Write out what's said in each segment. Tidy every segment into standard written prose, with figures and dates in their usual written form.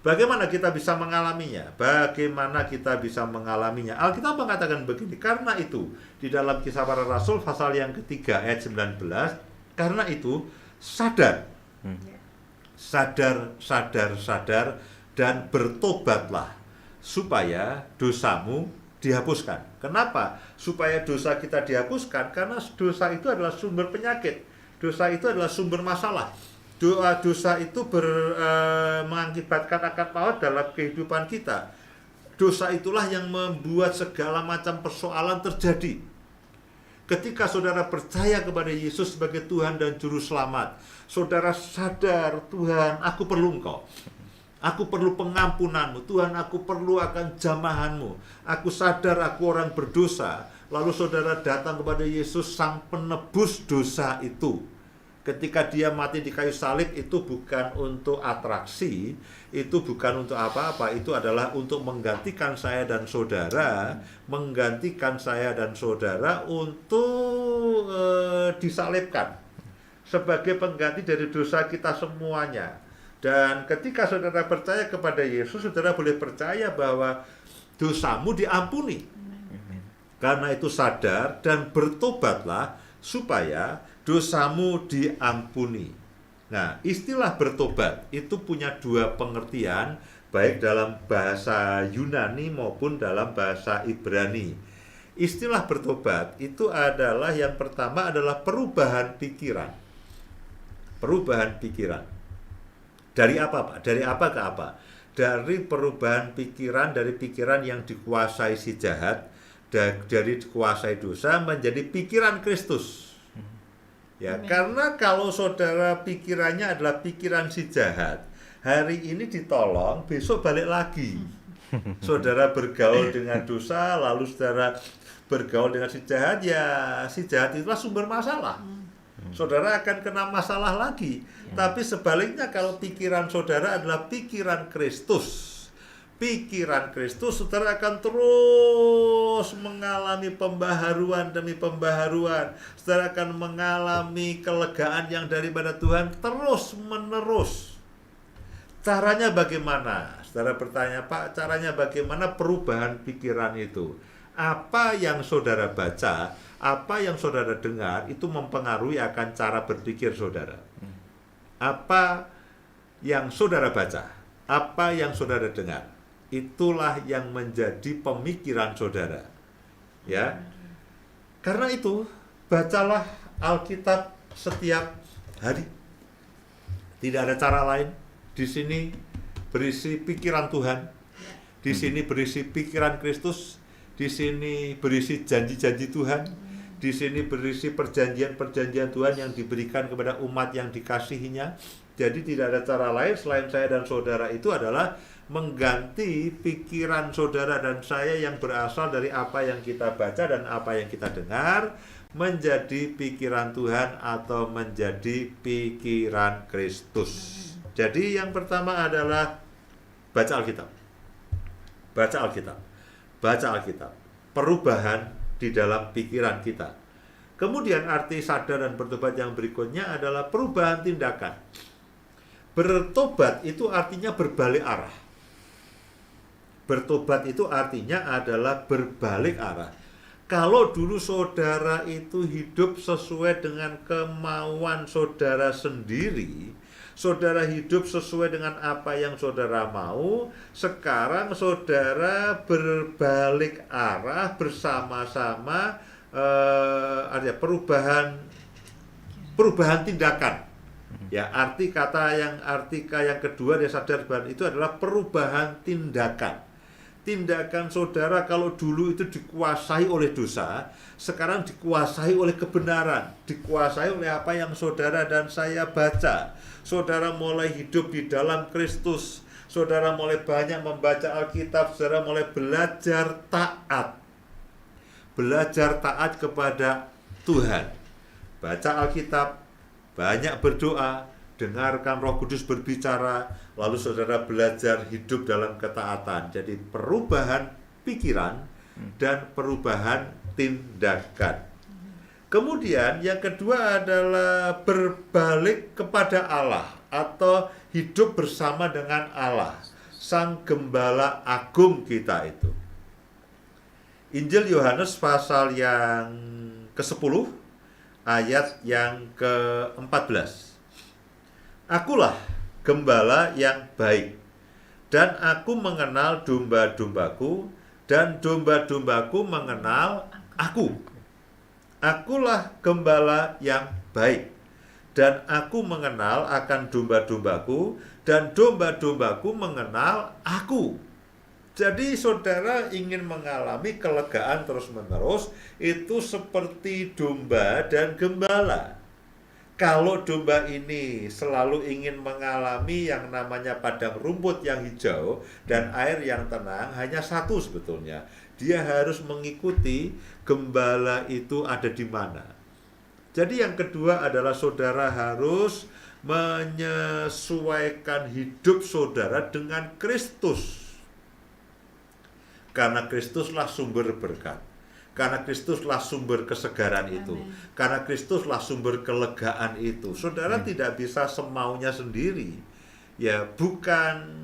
Bagaimana kita bisa mengalaminya? Bagaimana kita bisa mengalaminya? Alkitab mengatakan begini, karena itu, di dalam Kisah Para Rasul, pasal yang ketiga, ayat 19, karena itu, sadar, dan bertobatlah, supaya dosamu dihapuskan. Kenapa? Supaya dosa kita dihapuskan, karena dosa itu adalah sumber penyakit. Dosa itu adalah sumber masalah. Dosa itu mengakibatkan akan maut dalam kehidupan kita. Dosa itulah yang membuat segala macam persoalan terjadi. Ketika saudara percaya kepada Yesus sebagai Tuhan dan Juru Selamat, saudara sadar, Tuhan, aku perlu Engkau. Aku perlu pengampunanmu. Tuhan, aku perlu akan jamahanmu. Aku sadar aku orang berdosa. Lalu saudara datang kepada Yesus, sang penebus dosa itu. Ketika dia mati di kayu salib, itu bukan untuk atraksi, itu bukan untuk apa-apa, itu adalah untuk menggantikan saya dan saudara, untuk disalibkan sebagai pengganti dari dosa kita semuanya. Dan ketika saudara percaya kepada Yesus, saudara boleh percaya bahwa dosamu diampuni. Karena itu sadar dan bertobatlah supaya dosamu diampuni. Nah, istilah bertobat itu punya dua pengertian, baik dalam bahasa Yunani maupun dalam bahasa Ibrani. Istilah bertobat itu adalah, yang pertama adalah perubahan pikiran. Perubahan pikiran. Dari apa, Pak? Dari apa ke apa? Dari perubahan pikiran, dari pikiran yang dikuasai si jahat, dari dikuasai dosa menjadi pikiran Kristus. Ya, karena kalau saudara pikirannya adalah pikiran si jahat, hari ini ditolong, besok balik lagi. Saudara bergaul dengan dosa, lalu saudara bergaul dengan si jahat, ya si jahat itulah sumber masalah. Saudara akan kena masalah lagi. Tapi sebaliknya, kalau pikiran saudara adalah pikiran Kristus, saudara akan terus mengalami pembaharuan demi pembaharuan. Saudara akan mengalami kelegaan yang daripada Tuhan terus menerus. Caranya bagaimana? Saudara bertanya, Pak, caranya bagaimana perubahan pikiran itu? Apa yang saudara baca, apa yang saudara dengar, itu mempengaruhi akan cara berpikir saudara. Apa yang saudara baca, apa yang saudara dengar, itulah yang menjadi pemikiran saudara. Ya. Karena itu, bacalah Alkitab setiap hari. Tidak ada cara lain. Di sini berisi pikiran Tuhan. Di sini berisi pikiran Kristus. Di sini berisi janji-janji Tuhan. Di sini berisi perjanjian-perjanjian Tuhan yang diberikan kepada umat yang dikasihinya. Jadi tidak ada cara lain selain saya dan saudara itu adalah mengganti pikiran saudara dan saya yang berasal dari apa yang kita baca dan apa yang kita dengar menjadi pikiran Tuhan atau menjadi pikiran Kristus. Jadi yang pertama adalah baca Alkitab. Baca Alkitab. Baca Alkitab. Perubahan di dalam pikiran kita. Kemudian arti sadar dan bertobat yang berikutnya adalah perubahan tindakan. Bertobat itu artinya berbalik arah. Bertobat itu artinya adalah berbalik arah. Kalau dulu saudara itu hidup sesuai dengan kemauan saudara sendiri, saudara hidup sesuai dengan apa yang saudara mau, sekarang saudara berbalik arah bersama-sama, artinya perubahan tindakan. Ya, arti kata yang kedua dia sadar itu adalah perubahan tindakan. Tindakan saudara kalau dulu itu dikuasai oleh dosa, sekarang dikuasai oleh kebenaran, dikuasai oleh apa yang saudara dan saya baca. Saudara mulai hidup di dalam Kristus, saudara mulai banyak membaca Alkitab, saudara mulai belajar taat. Belajar taat kepada Tuhan. Baca Alkitab, banyak berdoa, dengarkan Roh Kudus berbicara, lalu saudara belajar hidup dalam ketaatan. Jadi perubahan pikiran dan perubahan tindakan. Kemudian yang kedua adalah berbalik kepada Allah atau hidup bersama dengan Allah. Sang Gembala Agung kita itu. Injil Yohanes pasal yang ke-10 ayat yang ke-14. Akulah gembala yang baik, dan aku mengenal domba-dombaku, dan domba-dombaku mengenal aku. Akulah gembala yang baik, dan aku mengenal akan domba-dombaku, dan domba-dombaku mengenal aku. Jadi saudara ingin mengalami kelegaan terus-menerus, itu seperti domba dan gembala. Kalau domba ini selalu ingin mengalami yang namanya padang rumput yang hijau dan air yang tenang, hanya satu sebetulnya. Dia harus mengikuti gembala itu ada di mana. Jadi yang kedua adalah saudara harus menyesuaikan hidup saudara dengan Kristus. Karena Kristuslah sumber berkat. Karena Kristuslah sumber kesegaran itu. Karena Kristuslah sumber kelegaan itu. Saudara tidak bisa semaunya sendiri. Ya, bukan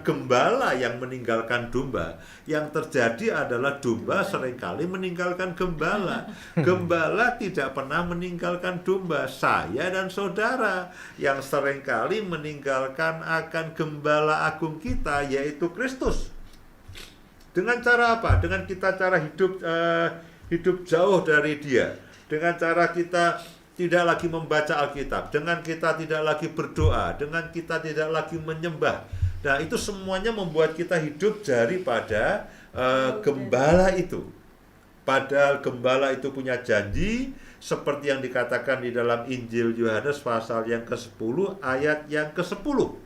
gembala yang meninggalkan domba. Yang terjadi adalah domba seringkali meninggalkan gembala. Gembala tidak pernah meninggalkan domba. Saya dan saudara yang seringkali meninggalkan akan gembala agung kita, yaitu Kristus. Dengan cara apa? Dengan kita cara hidup jauh dari Dia. Dengan cara kita tidak lagi membaca Alkitab, dengan kita tidak lagi berdoa, dengan kita tidak lagi menyembah. Nah, itu semuanya membuat kita hidup daripada gembala itu. Padahal gembala itu punya janji, seperti yang dikatakan di dalam Injil Yohanes pasal yang ke-10 ayat yang ke-10.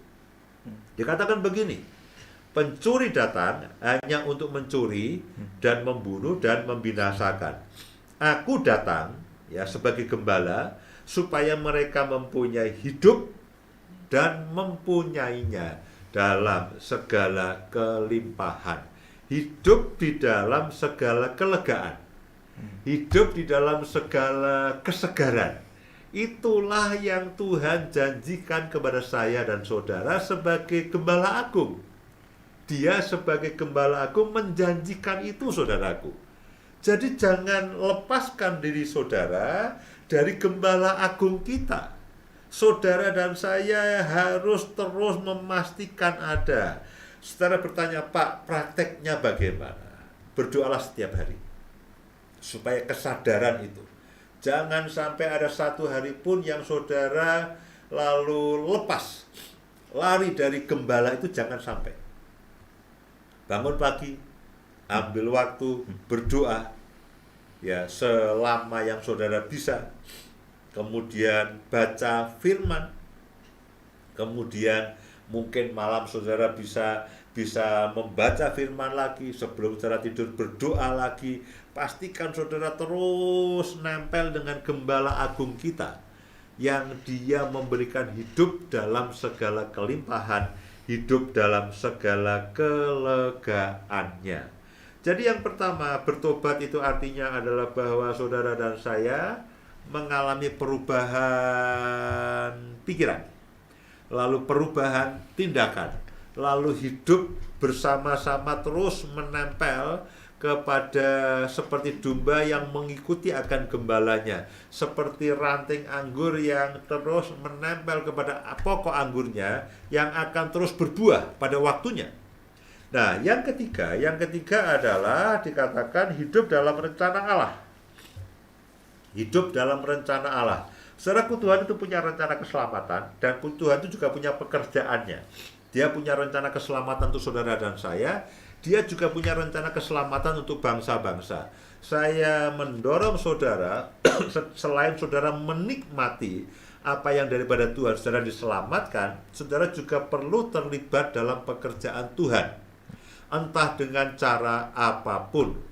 Dikatakan begini, pencuri datang hanya untuk mencuri dan membunuh dan membinasakan. Aku datang ya sebagai gembala supaya mereka mempunyai hidup dan mempunyainya dalam segala kelimpahan. Hidup di dalam segala kelegaan. Hidup di dalam segala kesegaran. Itulah yang Tuhan janjikan kepada saya dan saudara sebagai gembala agung. Dia sebagai gembala agung menjanjikan itu, saudaraku. Jadi jangan lepaskan diri saudara dari gembala agung kita. Saudara dan saya harus terus memastikan ada. Saudara bertanya, Pak, prakteknya bagaimana? Berdoalah setiap hari. Supaya kesadaran itu. Jangan sampai ada satu hari pun yang saudara lalu lepas. Lari dari gembala itu, jangan sampai. Bangun pagi, ambil waktu berdoa, ya selama yang saudara bisa. Kemudian baca firman. Kemudian mungkin malam saudara bisa membaca firman lagi. Sebelum saudara tidur berdoa lagi. Pastikan saudara terus nempel dengan gembala agung kita, yang dia memberikan hidup dalam segala kelimpahan, hidup dalam segala kelegaannya. Jadi yang pertama, bertobat itu artinya adalah bahwa saudara dan saya mengalami perubahan pikiran, lalu perubahan tindakan, lalu hidup bersama-sama terus menempel kepada seperti domba yang mengikuti akan gembalanya, seperti ranting anggur yang terus menempel kepada pokok anggurnya yang akan terus berbuah pada waktunya. Nah, yang ketiga adalah dikatakan hidup dalam rencana Allah. Hidup dalam rencana Allah. Saudaraku, Tuhan itu punya rencana keselamatan, dan Tuhan itu juga punya pekerjaannya. Dia punya rencana keselamatan untuk saudara dan saya. Dia juga punya rencana keselamatan untuk bangsa-bangsa. Saya mendorong saudara, selain saudara menikmati apa yang daripada Tuhan, saudara diselamatkan, saudara juga perlu terlibat dalam pekerjaan Tuhan. Entah dengan cara apapun.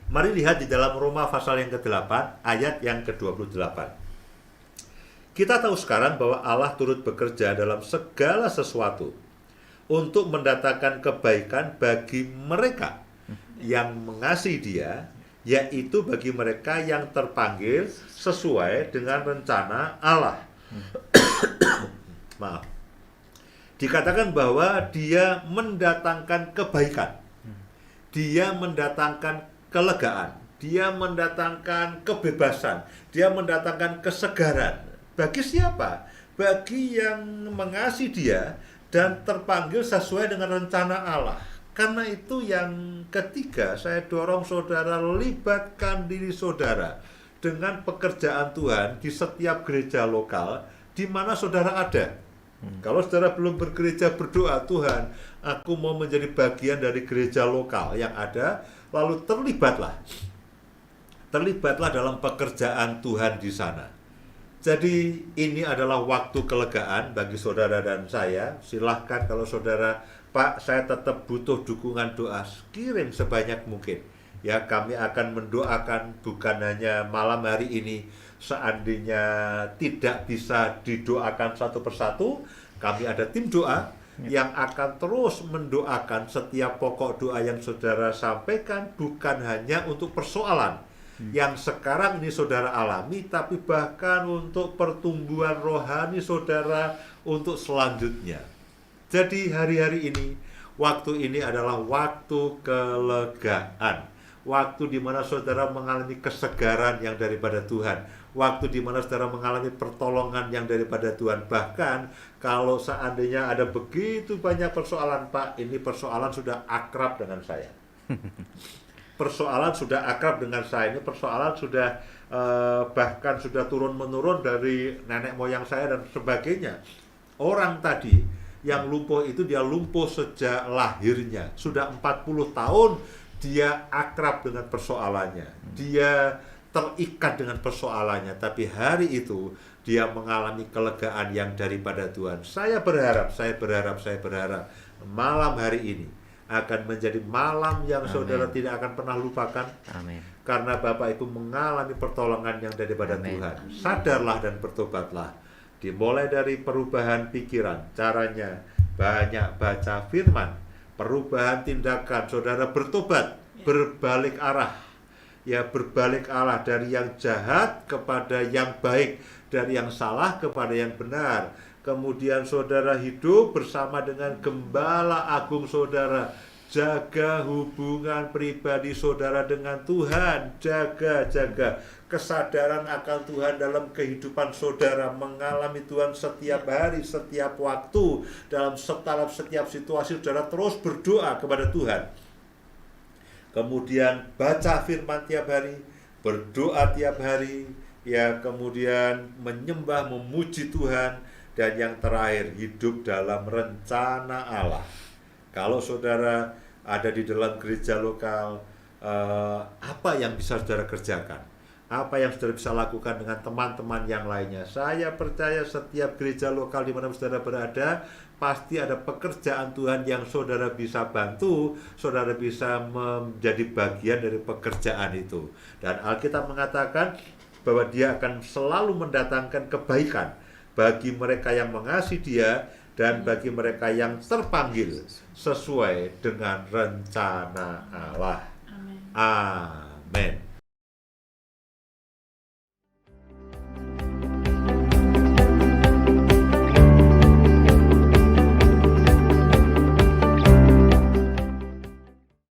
Mari lihat di dalam Roma pasal yang ke-8, ayat yang ke-28. Kita tahu sekarang bahwa Allah turut bekerja dalam segala sesuatu untuk mendatangkan kebaikan bagi mereka yang mengasihi Dia, yaitu bagi mereka yang terpanggil sesuai dengan rencana Allah. Maaf. Dikatakan bahwa dia mendatangkan kebaikan. Dia mendatangkan kelegaan. Dia mendatangkan kebebasan. Dia mendatangkan kesegaran. Bagi siapa? Bagi yang mengasihi dia dan terpanggil sesuai dengan rencana Allah. Karena itu yang ketiga, saya dorong saudara, libatkan diri saudara dengan pekerjaan Tuhan di setiap gereja lokal di mana saudara ada. Kalau saudara belum bergereja, berdoa, Tuhan, aku mau menjadi bagian dari gereja lokal yang ada, lalu terlibatlah dalam pekerjaan Tuhan di sana. Jadi ini adalah waktu kelegaan bagi saudara dan saya. Silahkan kalau saudara, Pak, saya tetap butuh dukungan doa, kirim sebanyak mungkin. Ya, kami akan mendoakan bukan hanya malam hari ini. Seandainya tidak bisa didoakan satu persatu, kami ada tim doa yang akan terus mendoakan setiap pokok doa yang saudara sampaikan, bukan hanya untuk persoalan yang sekarang ini saudara alami, tapi bahkan untuk pertumbuhan rohani saudara untuk selanjutnya. Jadi hari-hari ini, waktu ini adalah waktu kelegaan, waktu di mana saudara mengalami kesegaran yang daripada Tuhan, waktu di mana saudara mengalami pertolongan yang daripada Tuhan. Bahkan kalau seandainya ada begitu banyak persoalan, Pak, ini persoalan sudah akrab dengan saya. Persoalan sudah akrab dengan saya, ini persoalan sudah bahkan sudah turun-menurun dari nenek moyang saya dan sebagainya. Orang tadi yang lumpuh itu dia lumpuh sejak lahirnya, sudah 40 tahun dia akrab dengan persoalannya, dia terikat dengan persoalannya, tapi hari itu dia mengalami kelegaan yang daripada Tuhan. Saya berharap malam hari ini akan menjadi malam yang Amin. saudara tidak akan pernah lupakan. Amin. Karena Bapak Ibu mengalami pertolongan yang daripada Amin. Tuhan. Sadarlah dan bertobatlah. Dimulai dari perubahan pikiran, caranya banyak baca firman, perubahan tindakan, saudara bertobat, berbalik arah. Ya, berbalik arah dari yang jahat kepada yang baik, dari yang salah kepada yang benar. Kemudian saudara hidup bersama dengan gembala agung saudara. Jaga hubungan pribadi saudara dengan Tuhan. Jaga kesadaran akan Tuhan dalam kehidupan saudara. Mengalami Tuhan setiap hari, setiap waktu. Dalam setiap situasi saudara terus berdoa kepada Tuhan. Kemudian baca firman tiap hari, berdoa tiap hari. Ya, kemudian menyembah, memuji Tuhan. Dan yang terakhir, hidup dalam rencana Allah. Kalau saudara ada di dalam gereja lokal, apa yang bisa saudara kerjakan? Apa yang saudara bisa lakukan dengan teman-teman yang lainnya? Saya percaya setiap gereja lokal di mana saudara berada, pasti ada pekerjaan Tuhan yang saudara bisa bantu, saudara bisa menjadi bagian dari pekerjaan itu. Dan Alkitab mengatakan bahwa Dia akan selalu mendatangkan kebaikan bagi mereka yang mengasihi Dia dan bagi mereka yang terpanggil sesuai dengan rencana Allah. Amin.